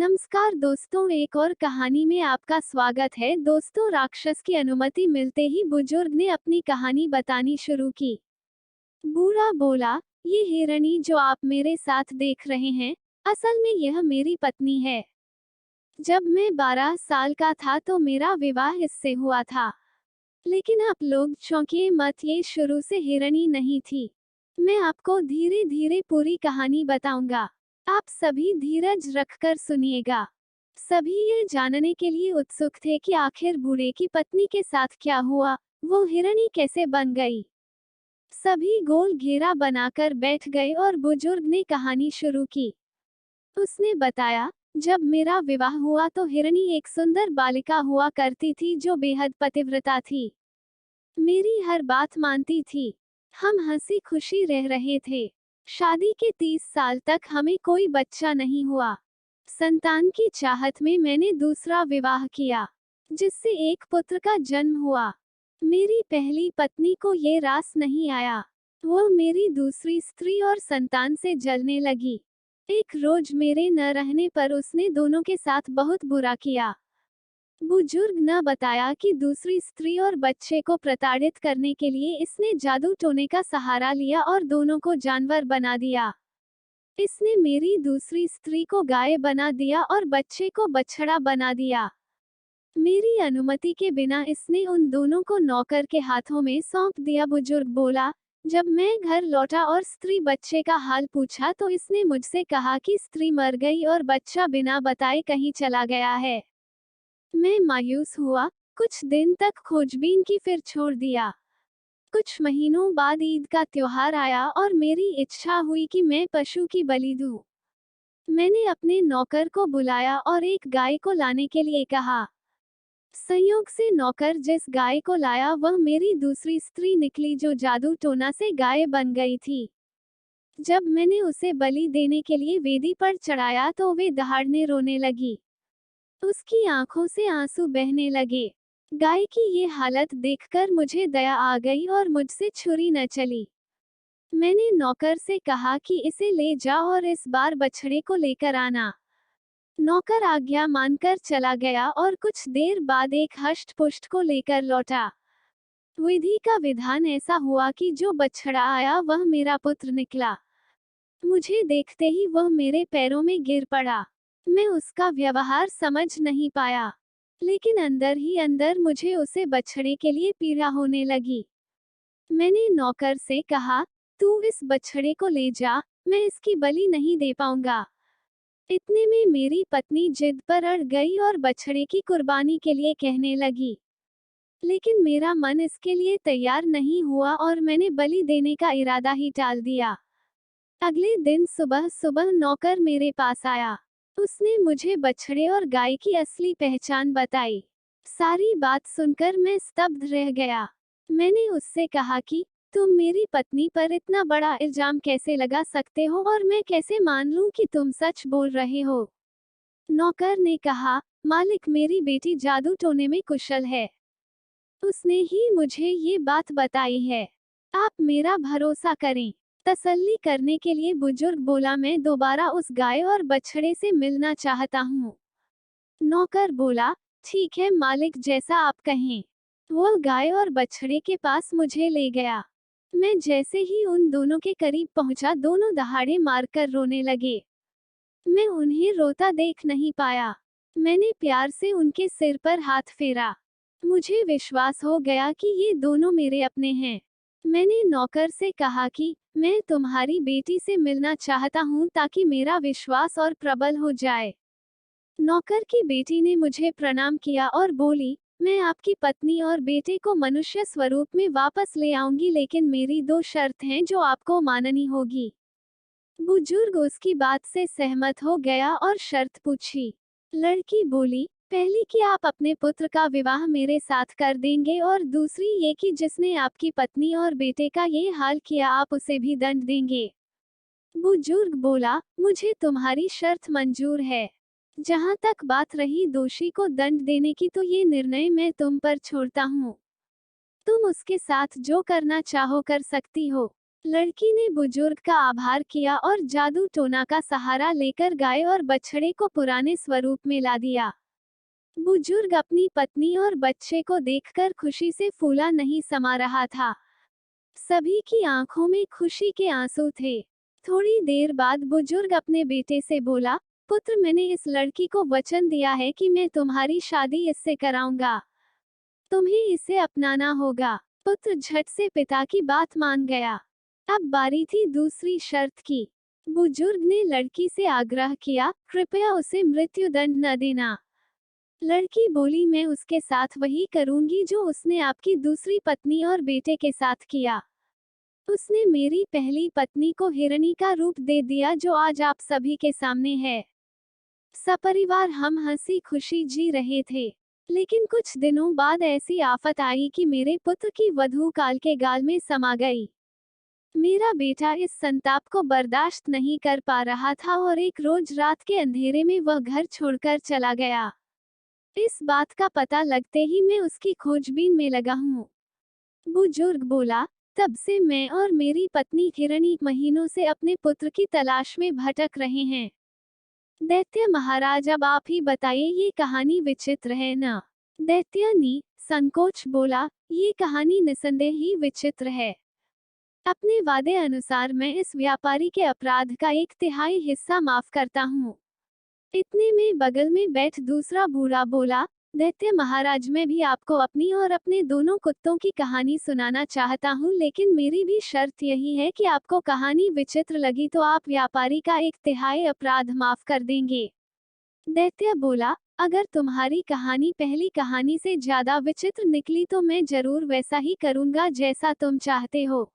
नमस्कार दोस्तों, एक और कहानी में आपका स्वागत है। दोस्तों, राक्षस की अनुमति मिलते ही बुजुर्ग ने अपनी कहानी बतानी शुरू की। बूढ़ा बोला, ये हिरणी जो आप मेरे साथ देख रहे हैं, असल में यह मेरी पत्नी है। जब मैं 12 साल का था तो मेरा विवाह इससे हुआ था। लेकिन आप लोग चौंकिए मत, ये शुरू से हिरणी नहीं थी। मैं आपको धीरे धीरे पूरी कहानी बताऊंगा। आप सभी धीरज रखकर सुनिएगा। सभी ये जानने के लिए उत्सुक थे कि आखिर बूढ़े की पत्नी के साथ क्या हुआ, वो हिरणी कैसे बन गई। सभी गोल घेरा बनाकर बैठ गए और बुजुर्ग ने कहानी शुरू की। उसने बताया, जब मेरा विवाह हुआ तो हिरणी एक सुंदर बालिका हुआ करती थी जो बेहद पतिव्रता थी। मेरी हर बात मानती थी। हम हंसी खुशी रह रहे थे। शादी के 30 साल तक हमें कोई बच्चा नहीं हुआ। संतान की चाहत में मैंने दूसरा विवाह किया, जिससे एक पुत्र का जन्म हुआ। मेरी पहली पत्नी को ये रास नहीं आया। वो मेरी दूसरी स्त्री और संतान से जलने लगी। एक रोज मेरे न रहने पर उसने दोनों के साथ बहुत बुरा किया। बुजुर्ग ने बताया कि दूसरी स्त्री और बच्चे को प्रताड़ित करने के लिए इसने जादू टोने का सहारा लिया और दोनों को जानवर बना दिया। इसने मेरी दूसरी स्त्री को गाय बना दिया और बच्चे को बछड़ा बना दिया। मेरी अनुमति के बिना इसने उन दोनों को नौकर के हाथों में सौंप दिया। बुजुर्ग बोला, जब मैं घर लौटा और स्त्री बच्चे का हाल पूछा तो इसने मुझसे कहा कि स्त्री मर गई और बच्चा बिना बताए कहीं चला गया है। मैं मायूस हुआ। कुछ दिन तक खोजबीन की, फिर छोड़ दिया। कुछ महीनों बाद ईद का त्योहार आया और मेरी इच्छा हुई कि मैं पशु की बलि दूं। मैंने अपने नौकर को बुलाया और एक गाय को लाने के लिए कहा। संयोग से नौकर जिस गाय को लाया वह मेरी दूसरी स्त्री निकली जो जादू टोना से गाय बन गई थी। जब मैंने उसे बलि देने के लिए वेदी पर चढ़ाया तो वे दहाड़ने रोने लगी। उसकी आंखों से आंसू बहने लगे। गाय की ये हालत देखकर मुझे दया आ गई और मुझसे छुरी न चली। मैंने नौकर से कहा कि इसे ले जाओ और इस बार बछड़े को लेकर आना। नौकर आज्ञा मानकर चला गया और कुछ देर बाद एक हष्ट-पुष्ट को लेकर लौटा। विधि का विधान ऐसा हुआ कि जो बछड़ा आया वह मेरा पुत्र निकला। मुझे देखते ही वह मेरे पैरों में गिर पड़ा। मैं उसका व्यवहार समझ नहीं पाया, लेकिन अंदर ही अंदर मुझे उसे बछड़े के लिए पीड़ा होने लगी। मैंने नौकर से कहा, तू इस बछड़े को ले जा, मैं इसकी बलि नहीं दे पाऊंगा। इतने में मेरी पत्नी जिद पर अड़ गई और बछड़े की कुर्बानी के लिए कहने लगी। लेकिन मेरा मन इसके लिए तैयार नहीं हुआ और मैंने बलि देने का इरादा ही टाल दिया। अगले दिन सुबह सुबह नौकर मेरे पास आया। उसने मुझे बछड़े और गाय की असली पहचान बताई। सारी बात सुनकर मैं स्तब्ध रह गया। मैंने उससे कहा कि तुम मेरी पत्नी पर इतना बड़ा इल्जाम कैसे लगा सकते हो और मैं कैसे मान लूं कि तुम सच बोल रहे हो। नौकर ने कहा, मालिक, मेरी बेटी जादू टोने में कुशल है। उसने ही मुझे ये बात बताई है। आप मेरा भरोसा करें। तसल्ली करने के लिए बुजुर्ग बोला, मैं दोबारा उस गाय और बछड़े से मिलना चाहता हूँ। नौकर बोला, ठीक है मालिक, जैसा आप कहें। वो गाय और बछड़े के पास मुझे ले गया। मैं जैसे ही उन दोनों के करीब पहुंचा, दोनों दहाड़े मारकर रोने लगे। मैं उन्हें रोता देख नहीं पाया। मैंने प्यार से उनके सिर पर हाथ फेरा। मुझे विश्वास हो गया कि ये दोनों मेरे अपने हैं। मैंने नौकर से कहा कि मैं तुम्हारी बेटी से मिलना चाहता हूँ ताकि मेरा विश्वास और प्रबल हो जाए। नौकर की बेटी ने मुझे प्रणाम किया और बोली, मैं आपकी पत्नी और बेटे को मनुष्य स्वरूप में वापस ले आऊंगी, लेकिन मेरी 2 शर्त हैं जो आपको माननी होगी। बुजुर्ग उसकी बात से सहमत हो गया और शर्त पूछी। लड़की बोली, पहली कि आप अपने पुत्र का विवाह मेरे साथ कर देंगे और दूसरी ये कि जिसने आपकी पत्नी और बेटे का ये हाल किया आप उसे भी दंड देंगे। बुजुर्ग बोला, मुझे तुम्हारी शर्त मंजूर है। जहां तक बात रही दोषी को दंड देने की, तो ये निर्णय मैं तुम पर छोड़ता हूँ। तुम उसके साथ जो करना चाहो कर सकती हो। लड़की ने बुजुर्ग का आभार किया और जादू टोना का सहारा लेकर गाय और बछड़े को पुराने स्वरूप में ला दिया। बुजुर्ग अपनी पत्नी और बच्चे को देखकर खुशी से फूला नहीं समा रहा था। सभी की आंखों में खुशी के आंसू थे। थोड़ी देर बाद बुजुर्ग अपने बेटे से बोला, पुत्र, मैंने इस लड़की को वचन दिया है कि मैं तुम्हारी शादी इससे कराऊंगा। तुम्हें इसे अपनाना होगा। पुत्र झट से पिता की बात मान गया। अब बारी थी दूसरी शर्त की। बुजुर्ग ने लड़की से आग्रह किया, कृपया उसे मृत्युदंड न देना। लड़की बोली, मैं उसके साथ वही करूंगी जो उसने आपकी दूसरी पत्नी और बेटे के साथ किया। उसने मेरी पहली पत्नी को हिरणी का रूप दे दिया जो आज आप सभी के सामने है। सपरिवार हम हंसी खुशी जी रहे थे। लेकिन कुछ दिनों बाद ऐसी आफत आई कि मेरे पुत्र की वधू काल के गाल में समा गई। मेरा बेटा इस संताप को बर्दाश्त नहीं कर पा रहा था और एक रोज रात के अंधेरे में वह घर छोड़कर चला गया। इस बात का पता लगते ही मैं उसकी खोजबीन में लगा हूँ। बुजुर्ग बोला, तब से मैं और मेरी पत्नी हिरणी महीनों से अपने पुत्र की तलाश में भटक रहे हैं। दैत्य महाराज, अब आप ही बताइए, ये कहानी विचित्र है ना? दैत्यानी संकोच बोला, ये कहानी निसंदेह ही विचित्र है। अपने वादे अनुसार मैं इस व्यापारी के अपराध का 1/3 हिस्सा माफ करता हूँ। इतने में बगल में बैठ दूसरा बूढ़ा बोला, दैत्य महाराज, मैं भी आपको अपनी और अपने दोनों कुत्तों की कहानी सुनाना चाहता हूँ, लेकिन मेरी भी शर्त यही है कि आपको कहानी विचित्र लगी तो आप व्यापारी का 1/3 अपराध माफ कर देंगे। दैत्य बोला, अगर तुम्हारी कहानी पहली कहानी से ज्यादा विचित्र निकली तो मैं जरूर वैसा ही करूंगा जैसा तुम चाहते हो।